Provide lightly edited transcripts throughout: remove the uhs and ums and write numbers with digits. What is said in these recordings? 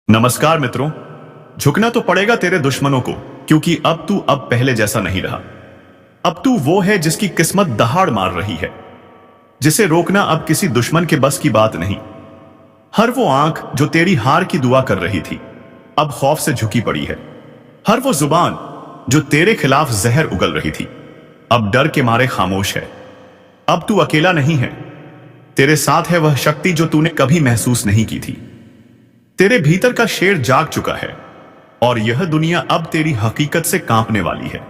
नमस्कार मित्रों। झुकना तो पड़ेगा तेरे दुश्मनों को, क्योंकि अब तू पहले जैसा नहीं रहा। अब तू वो है जिसकी किस्मत दहाड़ मार रही है, जिसे रोकना अब किसी दुश्मन के बस की बात नहीं। हर वो आंख जो तेरी हार की दुआ कर रही थी, अब खौफ से झुकी पड़ी है। हर वो जुबान जो तेरे खिलाफ जहर उगल रही थी, अब डर के मारे खामोश है। अब तू अकेला नहीं है, तेरे साथ है वह शक्ति जो तूने कभी महसूस नहीं की थी। तेरे भीतर का शेर जाग चुका है और यह दुनिया अब तेरी हकीकत से कांपने वाली है।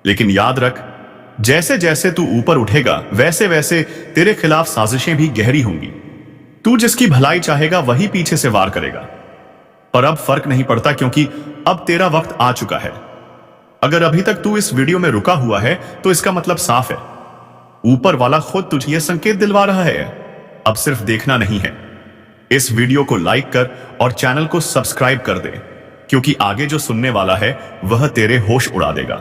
लेकिन याद रख, जैसे जैसे तू ऊपर उठेगा वैसे वैसे तेरे खिलाफ साजिशें भी गहरी होंगी। तू जिसकी भलाई चाहेगा वही पीछे से वार करेगा। पर अब फर्क नहीं पड़ता, क्योंकि अब तेरा वक्त आ चुका है। अगर अभी तक तू इस वीडियो में रुका हुआ है तो इसका मतलब साफ है, ऊपर वाला खुद तुझे यह संकेत दिलवा रहा है। अब सिर्फ देखना नहीं है, इस वीडियो को लाइक कर और चैनल को सब्सक्राइब कर दे, क्योंकि आगे जो सुनने वाला है वह तेरे होश उड़ा देगा।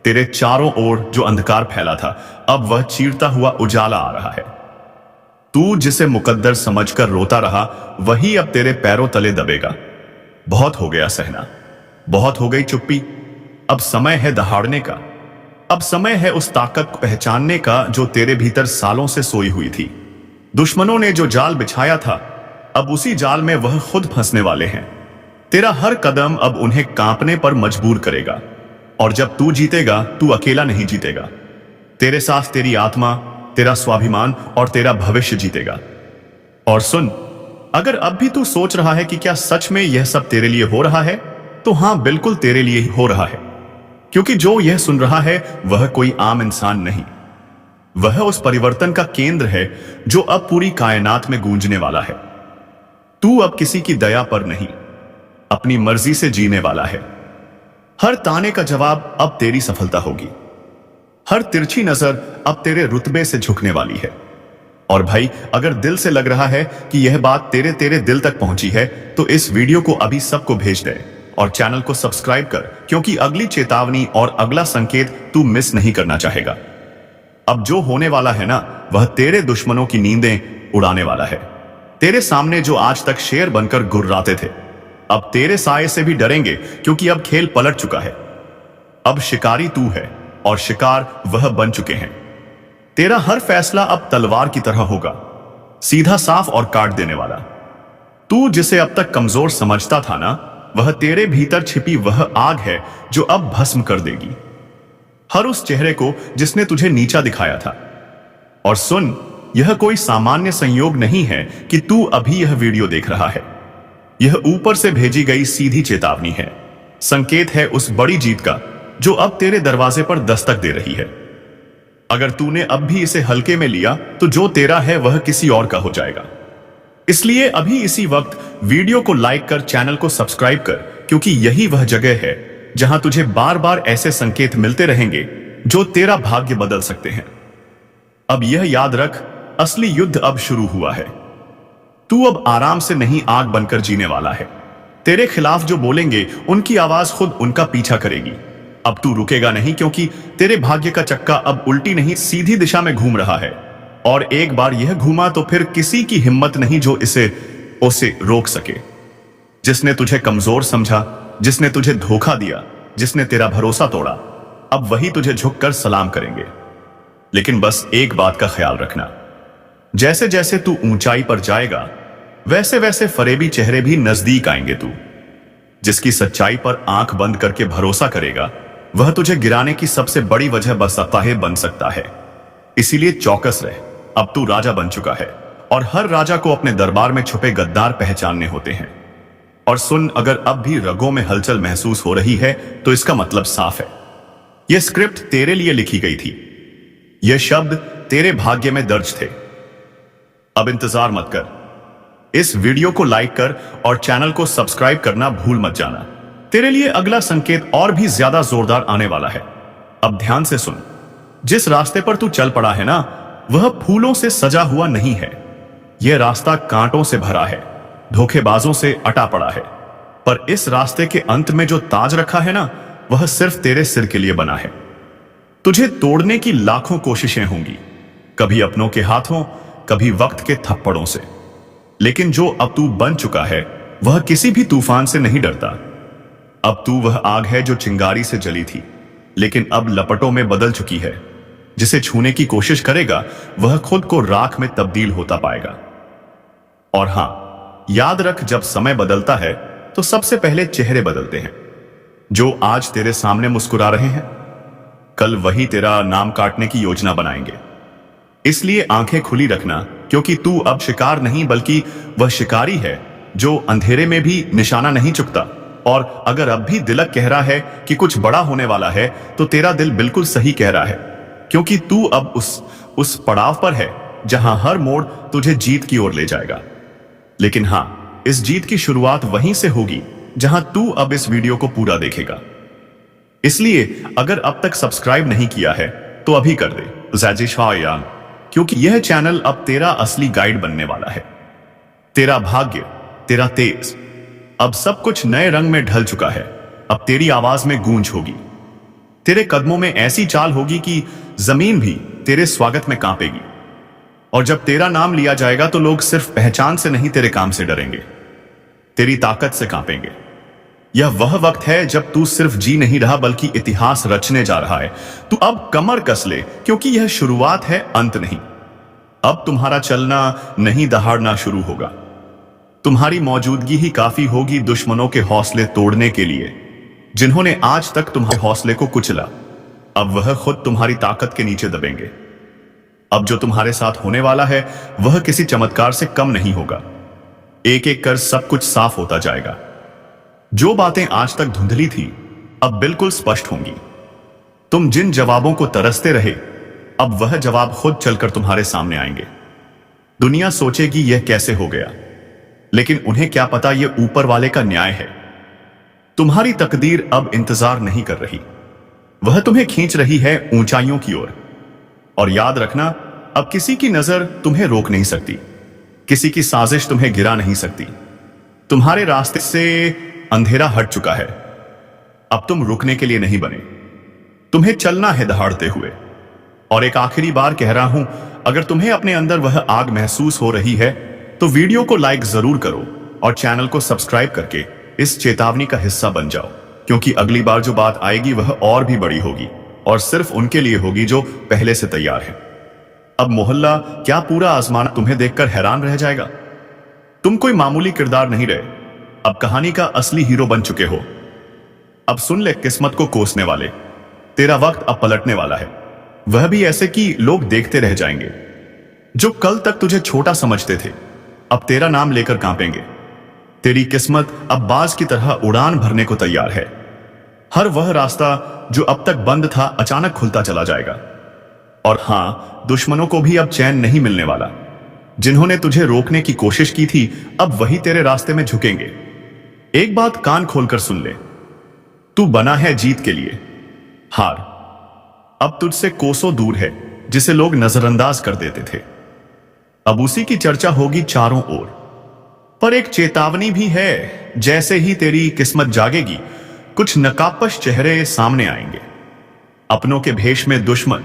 तेरे चारों ओर जो अंधकार फैला था, अब वह चीरता हुआ उजाला आ रहा है। तू जिसे मुकद्दर समझकर रोता रहा, वही अब तेरे पैरों तले दबेगा। बहुत हो गया सहना, बहुत हो गई चुप्पी। अब समय है दहाड़ने का। अब समय है उस ताकत को पहचानने का जो तेरे भीतर सालों से सोई हुई थी। दुश्मनों ने जो जाल बिछाया था, अब उसी जाल में वह खुद फंसने वाले हैं। तेरा हर कदम अब उन्हें कांपने पर मजबूर करेगा। और जब तू जीतेगा, तू अकेला नहीं जीतेगा। तेरे साथ तेरी आत्मा, तेरा स्वाभिमान और तेरा भविष्य जीतेगा। और सुन, अगर अब भी तू सोच रहा है कि क्या सच में यह सब तेरे लिए हो रहा है, तो हां, बिल्कुल तेरे लिए ही हो रहा है। क्योंकि जो यह सुन रहा है वह कोई आम इंसान नहीं, वह उस परिवर्तन का केंद्र है जो अब पूरी कायनात में गूंजने वाला है। तू अब किसी की दया पर नहीं, अपनी मर्जी से जीने वाला है। हर ताने का जवाब अब तेरी सफलता होगी। हर तिरछी नजर अब तेरे रुतबे से झुकने वाली है। और भाई, अगर दिल से लग रहा है कि यह बात तेरे दिल तक पहुंची है, तो इस वीडियो को अभी सबको भेज दे और चैनल को सब्सक्राइब कर, क्योंकि अगली चेतावनी और अगला संकेत तू मिस नहीं करना चाहेगा। अब जो होने वाला है ना, वह तेरे दुश्मनों की नींदें उड़ाने वाला है। तेरे सामने जो आज तक शेर बनकर गुर्राते थे, अब तेरे साए से भी डरेंगे, क्योंकि अब खेल पलट चुका है। अब शिकारी तू है और शिकार वह बन चुके हैं। तेरा हर फैसला अब तलवार की तरह होगा, सीधा, साफ और काट देने वाला। तू जिसे अब तक कमजोर समझता था ना, वह तेरे भीतर छिपी वह आग है जो अब भस्म कर देगी हर उस चेहरे को जिसने तुझे नीचा दिखाया था। और सुन, यह कोई सामान्य संयोग नहीं है कि तू अभी यह वीडियो देख रहा है। यह ऊपर से भेजी गई सीधी चेतावनी है, संकेत है उस बड़ी जीत का जो अब तेरे दरवाजे पर दस्तक दे रही है। अगर तूने अब भी इसे हल्के में लिया, तो जो तेरा है वह किसी और का हो जाएगा। इसलिए अभी इसी वक्त वीडियो को लाइक कर, चैनल को सब्सक्राइब कर, क्योंकि यही वह जगह है जहां तुझे बार बार ऐसे संकेत मिलते रहेंगे जो तेरा भाग्य बदल सकते हैं। अब यह याद रख, असली युद्ध अब शुरू हुआ है। तू अब आराम से नहीं, आग बनकर जीने वाला है। तेरे खिलाफ जो बोलेंगे, उनकी आवाज खुद उनका पीछा करेगी। अब तू रुकेगा नहीं, क्योंकि तेरे भाग्य का चक्का अब उल्टी नहीं, सीधी दिशा में घूम रहा है। और एक बार यह घूमा तो फिर किसी की हिम्मत नहीं जो उसे रोक सके। जिसने तुझे कमजोर समझा, जिसने तुझे धोखा दिया, जिसने तेरा भरोसा तोड़ा, अब वही तुझे झुककर सलाम करेंगे। लेकिन बस एक बात का ख्याल रखना, जैसे जैसे तू ऊंचाई पर जाएगा, वैसे वैसे फरेबी चेहरे भी नजदीक आएंगे। तू जिसकी सच्चाई पर आंख बंद करके भरोसा करेगा, वह तुझे गिराने की सबसे बड़ी वजह बन सकता है। इसीलिए चौकस रह। अब तू राजा बन चुका है, और हर राजा को अपने दरबार में छुपे गद्दार पहचानने होते हैं। और सुन, अगर अब भी रगों में हलचल महसूस हो रही है, तो इसका मतलब साफ है, यह स्क्रिप्ट तेरे लिए लिखी गई थी। यह शब्द तेरे भाग्य में दर्ज थे। अब इंतजार मत कर, इस वीडियो को लाइक कर और चैनल को सब्सक्राइब करना भूल मत जाना। तेरे लिए अगला संकेत और भी ज्यादा जोरदार आने वाला है। अब ध्यान से सुन, जिस रास्ते पर तू चल पड़ा है ना, वह फूलों से सजा हुआ नहीं है। यह रास्ता कांटों से भरा है, धोखेबाजों से अटा पड़ा है। पर इस रास्ते के अंत में जो ताज रखा है ना, वह सिर्फ तेरे सिर के लिए बना है। तुझे तोड़ने की लाखों कोशिशें होंगी, कभी अपनों के हाथों, कभी वक्त के थप्पड़ों से। लेकिन जो अब तू बन चुका है, वह किसी भी तूफान से नहीं डरता। अब तू वह आग है जो चिंगारी से जली थी, लेकिन अब लपटों में बदल चुकी है। जिसे छूने की कोशिश करेगा वह खुद को राख में तब्दील होता पाएगा। और हां, याद रख, जब समय बदलता है तो सबसे पहले चेहरे बदलते हैं। जो आज तेरे सामने मुस्कुरा रहे हैं, कल वही तेरा नाम काटने की योजना बनाएंगे। इसलिए आंखें खुली रखना, क्योंकि तू अब शिकार नहीं बल्कि वह शिकारी है जो अंधेरे में भी निशाना नहीं चुकता। और अगर अब भी दिलक कह रहा है कि कुछ बड़ा होने वाला है, तो तेरा दिल बिल्कुल सही कह रहा है, क्योंकि तू अब उस पड़ाव पर है जहां हर मोड़ तुझे जीत की ओर ले जाएगा। लेकिन हां, इस जीत की शुरुआत वहीं से होगी जहां तू अब इस वीडियो को पूरा देखेगा। इसलिए अगर अब तक सब्सक्राइब नहीं किया है तो अभी कर दे ज़ैजिशायान, क्योंकि यह चैनल अब तेरा असली गाइड बनने वाला है। तेरा भाग्य, तेरा तेज, अब सब कुछ नए रंग में ढल चुका है। अब तेरी आवाज में गूंज होगी, तेरे कदमों में ऐसी चाल होगी कि जमीन भी तेरे स्वागत में कांपेगी। और जब तेरा नाम लिया जाएगा तो लोग सिर्फ पहचान से नहीं, तेरे काम से डरेंगे, तेरी ताकत से कांपेंगे। यह वह वक्त है जब तू सिर्फ जी नहीं रहा बल्कि इतिहास रचने जा रहा है। तू अब कमर कस ले, क्योंकि यह शुरुआत है, अंत नहीं। अब तुम्हारा चलना नहीं, दहाड़ना शुरू होगा। तुम्हारी मौजूदगी ही काफी होगी दुश्मनों के हौसले तोड़ने के लिए, जिन्होंने आज तक तुम्हारे हौसले को कुचला। अब वह खुद तुम्हारी ताकत के नीचे दबेंगे। अब जो तुम्हारे साथ होने वाला है वह किसी चमत्कार से कम नहीं होगा। एक एक कर सब कुछ साफ होता जाएगा। जो बातें आज तक धुंधली थी अब बिल्कुल स्पष्ट होंगी। तुम जिन जवाबों को तरसते रहे, अब वह जवाब खुद चलकर तुम्हारे सामने आएंगे। दुनिया सोचेगी यह कैसे हो गया, लेकिन उन्हें क्या पता यह ऊपर वाले का न्याय है। तुम्हारी तकदीर अब इंतजार नहीं कर रही, वह तुम्हें खींच रही है ऊंचाइयों की ओर। और याद रखना, अब किसी की नजर तुम्हें रोक नहीं सकती, किसी की साजिश तुम्हें गिरा नहीं सकती। तुम्हारे रास्ते से अंधेरा हट चुका है। अब तुम रुकने के लिए नहीं बने, तुम्हें चलना है दहाड़ते हुए। और एक आखिरी बार कह रहा हूं, अगर तुम्हें अपने अंदर वह आग महसूस हो रही है तो वीडियो को लाइक जरूर करो और चैनल को सब्सक्राइब करके इस चेतावनी का हिस्सा बन जाओ, क्योंकि अगली बार जो बात आएगी वह और भी बड़ी होगी, और सिर्फ उनके लिए होगी जो पहले से तैयार है। अब मोहल्ला क्या पूरा आसमान तुम्हें देखकर हैरान रह जाएगा। तुम कोई मामूली किरदार नहीं रहे, अब कहानी का असली हीरो बन चुके हो। अब सुन ले किस्मत को कोसने वाले, तेरा वक्त अब पलटने वाला है, वह भी ऐसे कि लोग देखते रह जाएंगे। जो कल तक तुझे छोटा समझते थे अब तेरा नाम लेकर कांपेंगे। तेरी किस्मत अब बाज की तरह उड़ान भरने को तैयार है। हर वह रास्ता जो अब तक बंद था अचानक खुलता चला जाएगा। और हां, दुश्मनों को भी अब चैन नहीं मिलने वाला। जिन्होंने तुझे रोकने की कोशिश की थी अब वही तेरे रास्ते में झुकेंगे। एक बात कान खोलकर सुन ले, तू बना है जीत के लिए। हार अब तुझसे कोसों दूर है, जिसे लोग नजरअंदाज कर देते थे। अब उसी की चर्चा होगी चारों ओर। पर एक चेतावनी भी है, जैसे ही तेरी किस्मत जागेगी कुछ नकाबपोश चेहरे सामने आएंगे। अपनों के भेष में दुश्मन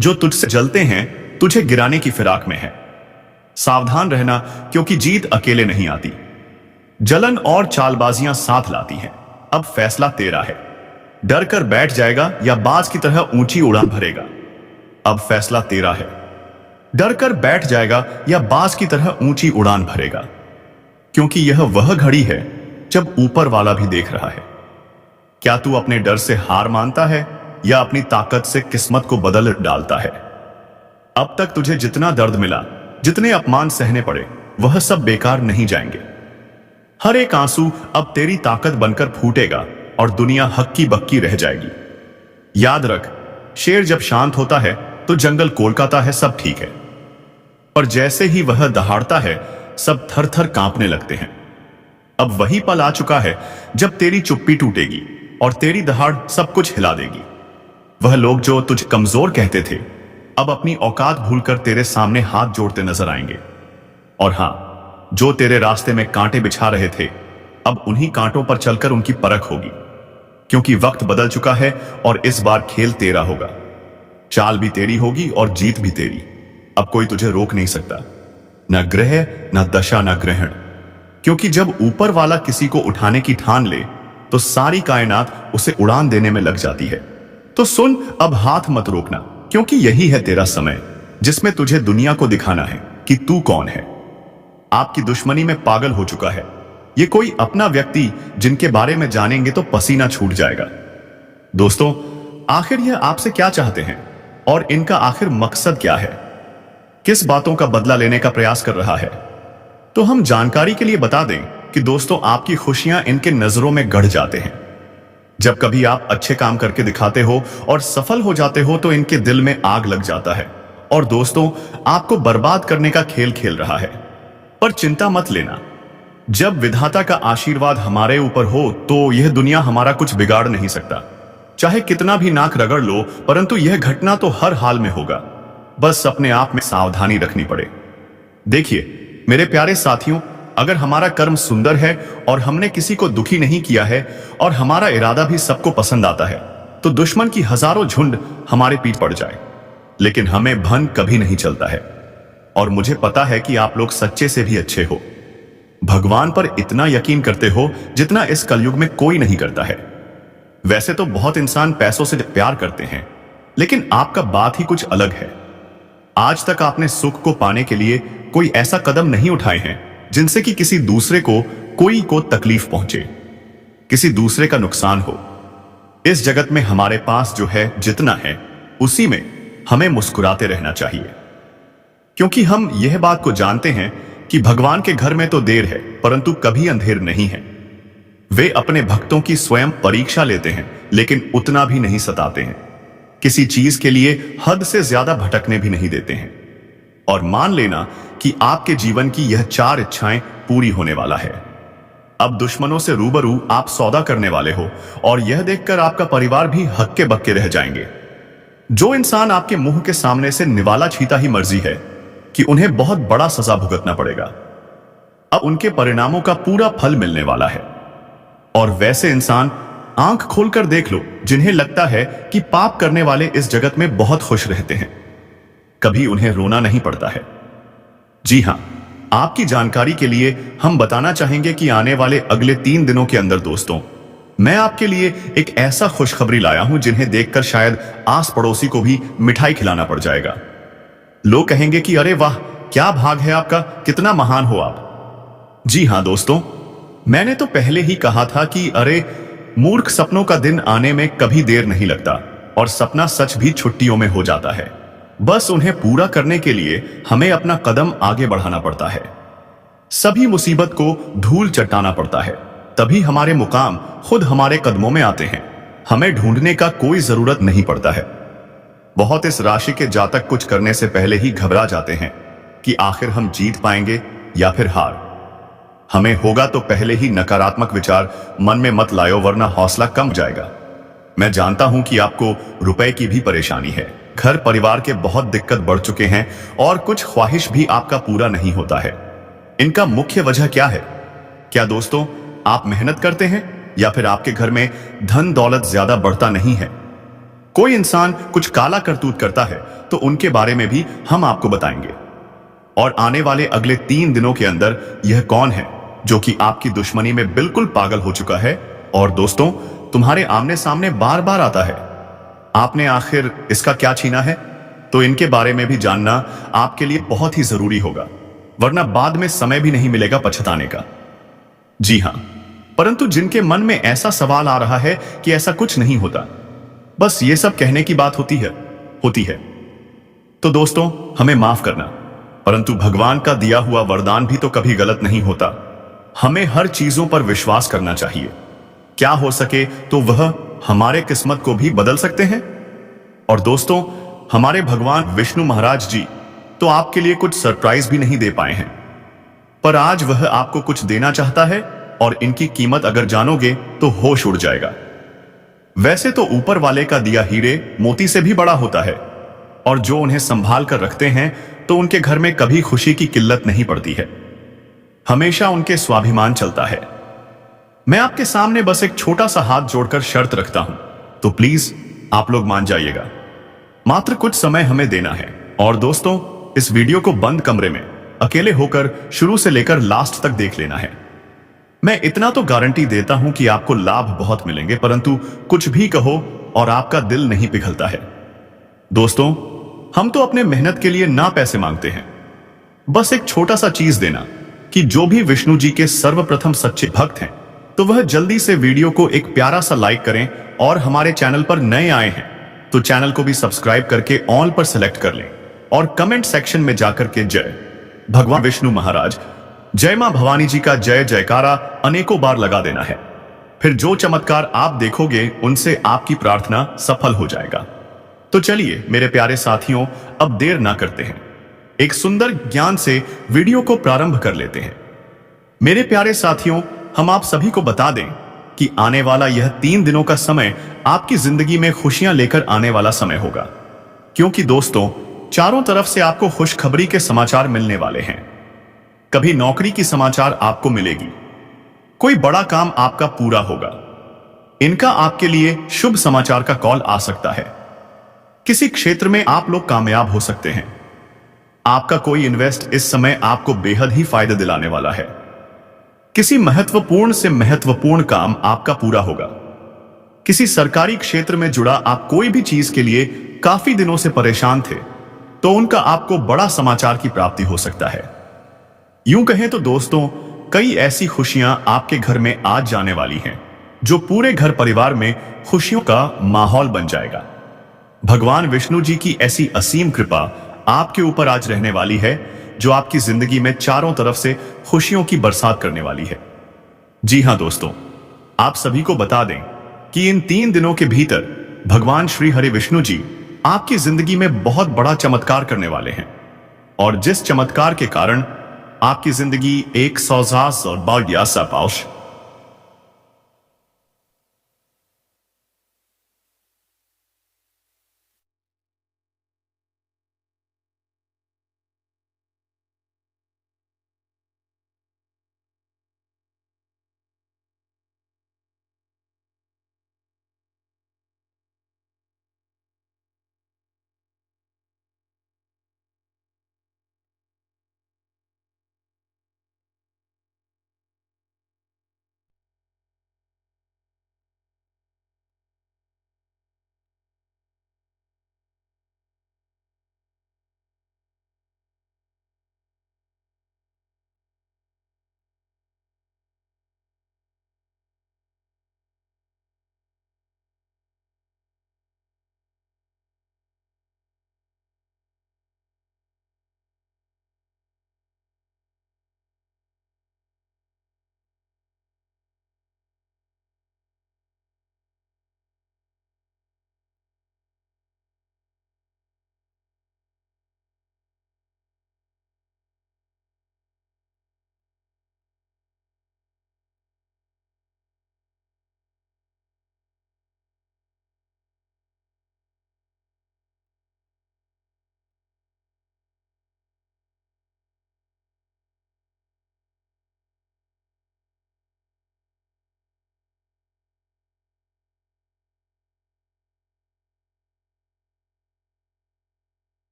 जो तुझसे जलते हैं, तुझे गिराने की फिराक में है। सावधान रहना, क्योंकि जीत अकेले नहीं आती, जलन और चालबाजियां साथ लाती हैं। अब फैसला तेरा है, डर कर बैठ जाएगा या बाज की तरह ऊंची उड़ान भरेगा। अब फैसला तेरा है, डर कर बैठ जाएगा या बाज की तरह ऊंची उड़ान भरेगा, क्योंकि यह वह घड़ी है जब ऊपर वाला भी देख रहा है। क्या तू अपने डर से हार मानता है या अपनी ताकत से किस्मत को बदल डालता है? अब तक तुझे जितना दर्द मिला, जितने अपमान सहने पड़े, वह सब बेकार नहीं जाएंगे। हर एक आंसू अब तेरी ताकत बनकर फूटेगा और दुनिया हक्की बक्की रह जाएगी। याद रख, शेर जब शांत होता है तो जंगल कोलकाता है, सब ठीक है। और जैसे ही वह दहाड़ता है सब थर थर कांपने लगते हैं। अब वही पल आ चुका है जब तेरी चुप्पी टूटेगी और तेरी दहाड़ सब कुछ हिला देगी। वह लोग जो तुझे कमजोर कहते थे अब अपनी औकात भूलकर तेरे सामने हाथ जोड़ते नजर आएंगे। और हां, जो तेरे रास्ते में कांटे बिछा रहे थे अब उन्हीं कांटों पर चलकर उनकी परख होगी, क्योंकि वक्त बदल चुका है और इस बार खेल तेरा होगा। चाल भी तेरी होगी और जीत भी तेरी। अब कोई तुझे रोक नहीं सकता, न ग्रह, न दशा, न ग्रहण। क्योंकि जब ऊपर वाला किसी को उठाने की ठान ले तो सारी कायनात उसे उड़ान देने में लग जाती है। तो सुन, अब हाथ मत रोकना, क्योंकि यही है तेरा समय जिसमें तुझे दुनिया को दिखाना है कि तू कौन है। आपकी दुश्मनी में पागल हो चुका है ये कोई अपना व्यक्ति जिनके बारे में जानेंगे तो पसीना छूट जाएगा। दोस्तों, आखिर यह आपसे क्या चाहते हैं और इनका आखिर मकसद क्या है? किस बातों का बदला लेने का प्रयास कर रहा है? तो हम जानकारी के लिए बता दें कि दोस्तों, आपकी खुशियां इनके नजरों में गड़ जाते हैं। जब कभी आप अच्छे काम करके दिखाते हो और सफल हो जाते हो तो इनके दिल में आग लग जाता है और दोस्तों, आपको बर्बाद करने का खेल खेल रहा है। पर चिंता मत लेना, जब विधाता का आशीर्वाद हमारे ऊपर हो तो यह दुनिया हमारा कुछ बिगाड़ नहीं सकता। चाहे कितना भी नाक रगड़ लो, परंतु यह घटना तो हर हाल में होगा। बस अपने आप में सावधानी रखनी पड़े। देखिए मेरे प्यारे साथियों, अगर हमारा कर्म सुंदर है और हमने किसी को दुखी नहीं किया है और हमारा इरादा भी सबको पसंद आता है, तो दुश्मन की हजारों झुंड हमारे पीठ पड़ जाए, लेकिन हमें भन कभी नहीं चलता है। और मुझे पता है कि आप लोग सच्चे से भी अच्छे हो, भगवान पर इतना यकीन करते हो जितना इस कलयुग में कोई नहीं करता है। वैसे तो बहुत इंसान पैसों से प्यार करते हैं, लेकिन आपका बात ही कुछ अलग है। आज तक आपने सुख को पाने के लिए कोई ऐसा कदम नहीं उठाए हैं जिनसे कि किसी दूसरे को तकलीफ पहुंचे, किसी दूसरे का नुकसान हो। इस जगत में हमारे पास जो है, जितना है, उसी में हमें मुस्कुराते रहना चाहिए, क्योंकि हम यह बात को जानते हैं कि भगवान के घर में तो देर है परंतु कभी अंधेर नहीं है। वे अपने भक्तों की स्वयं परीक्षा लेते हैं, लेकिन उतना भी नहीं सताते हैं। किसी चीज के लिए हद से ज्यादा भटकने भी नहीं देते हैं। और मान लेना कि आपके जीवन की यह 4 इच्छाएं पूरी होने वाला है। अब दुश्मनों से रूबरू आप सौदा करने वाले हो और यह देखकर आपका परिवार भी हक्के बक्के रह जाएंगे। जो इंसान आपके मुंह के सामने से निवाला छीता ही मर्जी है कि उन्हें बहुत बड़ा सजा भुगतना पड़ेगा। अब उनके परिणामों का पूरा फल मिलने वाला है। और वैसे इंसान आंख खोलकर देख लो जिन्हें लगता है कि पाप करने वाले इस जगत में बहुत खुश रहते हैं, कभी उन्हें रोना नहीं पड़ता है। जी हां, आपकी जानकारी के लिए हम बताना चाहेंगे कि आने वाले अगले 3 दिनों के अंदर दोस्तों, मैं आपके लिए एक ऐसा खुशखबरी लाया हूं जिन्हें देखकर शायद आस पड़ोसी को भी मिठाई खिलाना पड़ जाएगा। लोग कहेंगे कि अरे वाह, क्या भाग है आपका, कितना महान हो आप। जी हां दोस्तों, मैंने तो पहले ही कहा था कि अरे मूर्ख, सपनों का दिन आने में कभी देर नहीं लगता और सपना सच भी छुट्टियों में हो जाता है। बस उन्हें पूरा करने के लिए हमें अपना कदम आगे बढ़ाना पड़ता है। सभी मुसीबत को धूल चटाना पड़ता है, तभी हमारे मुकाम खुद हमारे कदमों में आते हैं। हमें ढूंढने का कोई जरूरत नहीं पड़ता है। बहुत इस राशि के जातक कुछ करने से पहले ही घबरा जाते हैं कि आखिर हम जीत पाएंगे या फिर हार। हमें होगा तो पहले ही नकारात्मक विचार मन में मत लायो, वरना हौसला कम जाएगा। मैं जानता हूं कि आपको रुपए की भी परेशानी है, घर परिवार के बहुत दिक्कत बढ़ चुके हैं और कुछ ख्वाहिश भी आपका पूरा नहीं होता है। इनका मुख्य वजह क्या है? क्या दोस्तों आप मेहनत करते हैं या फिर आपके घर में धन दौलत ज्यादा बढ़ता नहीं है? कोई इंसान कुछ काला करतूत करता है तो उनके बारे में भी हम आपको बताएंगे। और आने वाले अगले 3 दिनों के अंदर यह कौन है जो कि आपकी दुश्मनी में बिल्कुल पागल हो चुका है और दोस्तों तुम्हारे आमने सामने बार बार आता है? आपने आखिर इसका क्या छीना है? तो इनके बारे में भी जानना आपके लिए बहुत ही जरूरी होगा, वरना बाद में समय भी नहीं मिलेगा पछताने का। जी हां, परंतु जिनके मन में ऐसा सवाल आ रहा है कि ऐसा कुछ नहीं होता, बस ये सब कहने की बात होती है, तो दोस्तों हमें माफ करना, परंतु भगवान का दिया हुआ वरदान भी तो कभी गलत नहीं होता। हमें हर चीजों पर विश्वास करना चाहिए। क्या हो सके तो वह हमारे किस्मत को भी बदल सकते हैं। और दोस्तों हमारे भगवान विष्णु महाराज जी तो आपके लिए कुछ सरप्राइज भी नहीं दे पाए हैं, पर आज वह आपको कुछ देना चाहता है और इनकी कीमत अगर जानोगे तो होश उड़ जाएगा। वैसे तो ऊपर वाले का दिया हीरे मोती से भी बड़ा होता है और जो उन्हें संभाल कर रखते हैं तो उनके घर में कभी खुशी की किल्लत नहीं पड़ती है, हमेशा उनके स्वाभिमान चलता है। मैं आपके सामने बस एक छोटा सा हाथ जोड़कर शर्त रखता हूं, तो प्लीज आप लोग मान जाइएगा। मात्र कुछ समय हमें देना है और दोस्तों इस वीडियो को बंद कमरे में अकेले होकर शुरू से लेकर लास्ट तक देख लेना है। मैं इतना तो गारंटी देता हूं कि आपको लाभ बहुत मिलेंगे, परंतु कुछ भी कहो और आपका दिल नहीं पिघलता है। दोस्तों, हम तो अपने मेहनत के लिए ना पैसे मांगते हैं, बस एक छोटा सा चीज देना कि जो भी विष्णु जी के सर्वप्रथम सच्चे भक्त हैं तो वह जल्दी से वीडियो को एक प्यारा सा लाइक करें, और हमारे चैनल पर नए आए हैं तो चैनल को भी सब्सक्राइब करके ऑल पर सेलेक्ट कर लें, और कमेंट सेक्शन में जाकर के जय भगवान विष्णु महाराज, जय मां भवानी जी का जय जयकारा अनेकों बार लगा देना है। फिर जो चमत्कार आप देखोगे उनसे आपकी प्रार्थना सफल हो जाएगा। तो चलिए मेरे प्यारे साथियों, अब देर ना करते हैं, एक सुंदर ज्ञान से वीडियो को प्रारंभ कर लेते हैं। मेरे प्यारे साथियों, हम आप सभी को बता दें कि आने वाला यह 3 दिनों का समय आपकी जिंदगी में खुशियां लेकर आने वाला समय होगा, क्योंकि दोस्तों चारों तरफ से आपको खुशखबरी के समाचार मिलने वाले हैं। कभी नौकरी की समाचार आपको मिलेगी, कोई बड़ा काम आपका पूरा होगा, इनका आपके लिए शुभ समाचार का कॉल आ सकता है। किसी क्षेत्र में आप लोग कामयाब हो सकते हैं। आपका कोई इन्वेस्ट इस समय आपको बेहद ही फायदा दिलाने वाला है। किसी महत्वपूर्ण से महत्वपूर्ण काम आपका पूरा होगा। किसी सरकारी क्षेत्र में जुड़ा आप कोई भी चीज के लिए काफी दिनों से परेशान थे तो उनका आपको बड़ा समाचार की प्राप्ति हो सकता है। यूं कहें तो दोस्तों, कई ऐसी खुशियां आपके घर में आज जाने वाली हैं जो पूरे घर परिवार में खुशियों का माहौल बन जाएगा। भगवान विष्णु जी की ऐसी असीम कृपा आपके ऊपर आज रहने वाली है जो आपकी जिंदगी में चारों तरफ से खुशियों की बरसात करने वाली है। जी हां दोस्तों, आप सभी को बता दें कि इन 3 दिनों के भीतर भगवान श्री हरि विष्णु जी आपकी जिंदगी में बहुत बड़ा चमत्कार करने वाले हैं, और जिस चमत्कार के कारण आपकी जिंदगी एक सौजास और बाग्या सा पाउश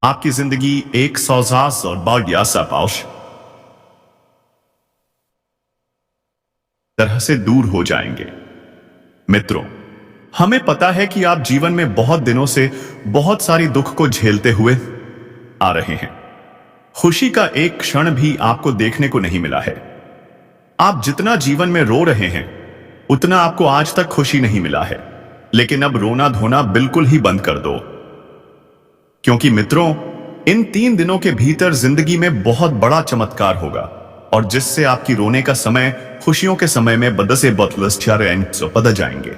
आपकी जिंदगी एक सौजास और बाडियासा पाउश तरह से दूर हो जाएंगे। मित्रों, हमें पता है कि आप जीवन में बहुत दिनों से बहुत सारी दुख को झेलते हुए आ रहे हैं। खुशी का एक क्षण भी आपको देखने को नहीं मिला है। आप जितना जीवन में रो रहे हैं उतना आपको आज तक खुशी नहीं मिला है। लेकिन अब रोना धोना बिल्कुल ही बंद कर दो, क्योंकि मित्रों, इन 3 दिनों के भीतर जिंदगी में बहुत बड़ा चमत्कार होगा और जिससे आपकी रोने का समय खुशियों के समय में बदल जाएंगे।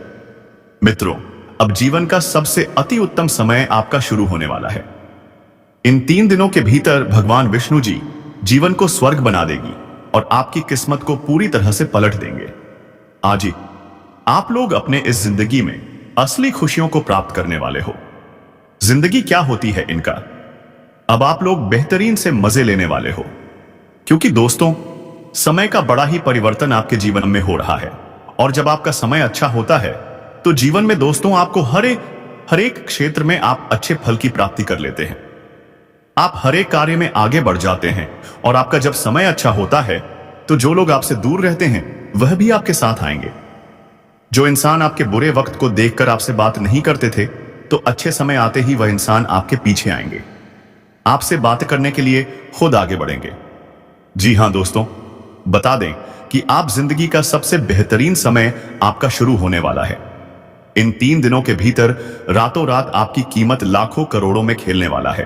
मित्रों, अब जीवन का सबसे अति उत्तम समय आपका शुरू होने वाला है। इन 3 दिनों के भीतर भगवान विष्णु जी जीवन को स्वर्ग बना देगी और आपकी किस्मत को पूरी तरह से पलट देंगे। आज ही आप लोग अपने इस जिंदगी में असली खुशियों को प्राप्त करने वाले हो। जिंदगी क्या होती है इनका, अब आप लोग बेहतरीन से मजे लेने वाले हो, क्योंकि दोस्तों, समय का बड़ा ही परिवर्तन आपके जीवन में हो रहा है। और जब आपका समय अच्छा होता है तो जीवन में दोस्तों आपको हर एक क्षेत्र में आप अच्छे फल की प्राप्ति कर लेते हैं। आप हर एक कार्य में आगे बढ़ जाते हैं और आपका जब समय अच्छा होता है तो जो लोग आपसे दूर रहते हैं वह भी आपके साथ आएंगे। जो इंसान आपके बुरे वक्त को देखकर आपसे बात नहीं करते थे, तो अच्छे समय आते ही वह इंसान आपके पीछे आएंगे, आपसे बात करने के लिए खुद आगे बढ़ेंगे। जी हां दोस्तों, बता दें कि आप जिंदगी का सबसे बेहतरीन समय आपका शुरू होने वाला है। इन 3 दिनों के भीतर रातों रात आपकी कीमत लाखों करोड़ों में खेलने वाला है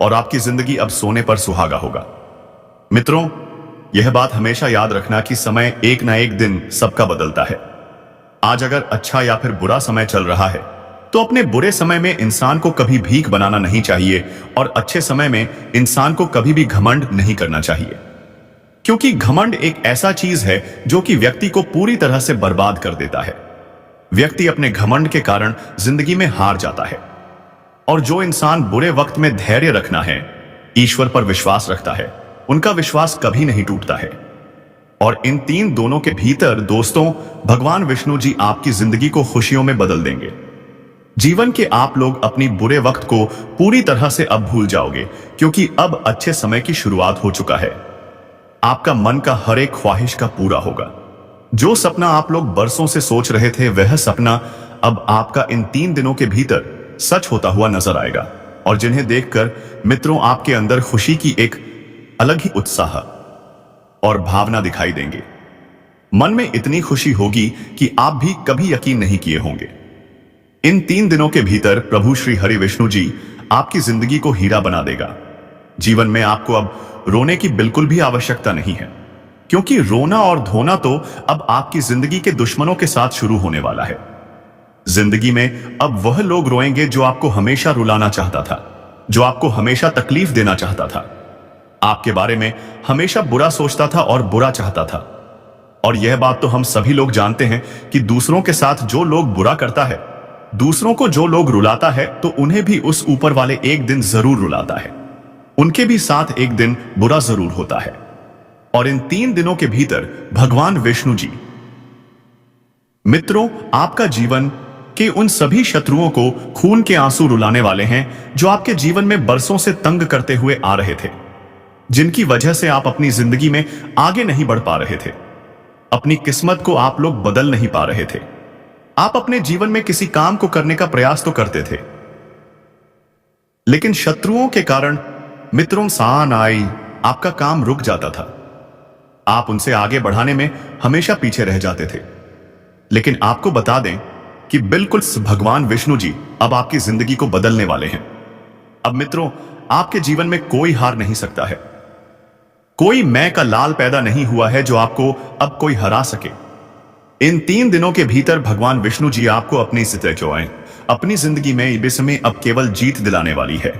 और आपकी जिंदगी अब सोने पर सुहागा होगा। मित्रों, यह बात हमेशा याद रखना कि समय एक ना एक दिन सबका बदलता है। आज अगर अच्छा या फिर बुरा समय चल रहा है तो अपने बुरे समय में इंसान को कभी भीख बनाना नहीं चाहिए और अच्छे समय में इंसान को कभी भी घमंड नहीं करना चाहिए, क्योंकि घमंड एक ऐसा चीज है जो कि व्यक्ति को पूरी तरह से बर्बाद कर देता है। व्यक्ति अपने घमंड के कारण जिंदगी में हार जाता है। और जो इंसान बुरे वक्त में धैर्य रखना है, ईश्वर पर विश्वास रखता है, उनका विश्वास कभी नहीं टूटता है। और इन 3 दोनों के भीतर दोस्तों, भगवान विष्णु जी आपकी जिंदगी को खुशियों में बदल देंगे। जीवन के आप लोग अपनी बुरे वक्त को पूरी तरह से अब भूल जाओगे, क्योंकि अब अच्छे समय की शुरुआत हो चुका है। आपका मन का हर एक ख्वाहिश का पूरा होगा। जो सपना आप लोग बरसों से सोच रहे थे, वह सपना अब आपका इन 3 दिनों के भीतर सच होता हुआ नजर आएगा। और जिन्हें देखकर मित्रों आपके अंदर खुशी की एक अलग ही उत्साह और भावना दिखाई देंगे। मन में इतनी खुशी होगी कि आप भी कभी यकीन नहीं किए होंगे। इन 3 दिनों के भीतर प्रभु श्री हरि विष्णु जी आपकी जिंदगी को हीरा बना देगा। जीवन में आपको अब रोने की बिल्कुल भी आवश्यकता नहीं है, क्योंकि रोना और धोना तो अब आपकी जिंदगी के दुश्मनों के साथ शुरू होने वाला है। जिंदगी में अब वह लोग रोएंगे जो आपको हमेशा रुलाना चाहता था, जो आपको हमेशा तकलीफ देना चाहता था, आपके बारे में हमेशा बुरा सोचता था और बुरा चाहता था। और यह बात तो हम सभी लोग जानते हैं कि दूसरों के साथ जो लोग बुरा करता है, दूसरों को जो लोग रुलाता है, तो उन्हें भी उस ऊपर वाले एक दिन जरूर रुलाता है। उनके भी साथ एक दिन बुरा जरूर होता है। और इन 3 दिनों के भीतर भगवान विष्णु जी मित्रों आपका जीवन के उन सभी शत्रुओं को खून के आंसू रुलाने वाले हैं जो आपके जीवन में बरसों से तंग करते हुए आ रहे थे, जिनकी वजह से आप अपनी जिंदगी में आगे नहीं बढ़ पा रहे थे। अपनी किस्मत को आप लोग बदल नहीं पा रहे थे। आप अपने जीवन में किसी काम को करने का प्रयास तो करते थे, लेकिन शत्रुओं के कारण मित्रों सान आई आपका काम रुक जाता था। आप उनसे आगे बढ़ाने में हमेशा पीछे रह जाते थे। लेकिन आपको बता दें कि बिल्कुल भगवान विष्णु जी अब आपकी जिंदगी को बदलने वाले हैं। अब मित्रों आपके जीवन में कोई हार नहीं सकता है। कोई मैं का लाल पैदा नहीं हुआ है जो आपको अब कोई हरा सके। इन 3 दिनों के भीतर भगवान विष्णु जी आपको अपनी अपनी जिंदगी में अब केवल जीत दिलाने वाली है।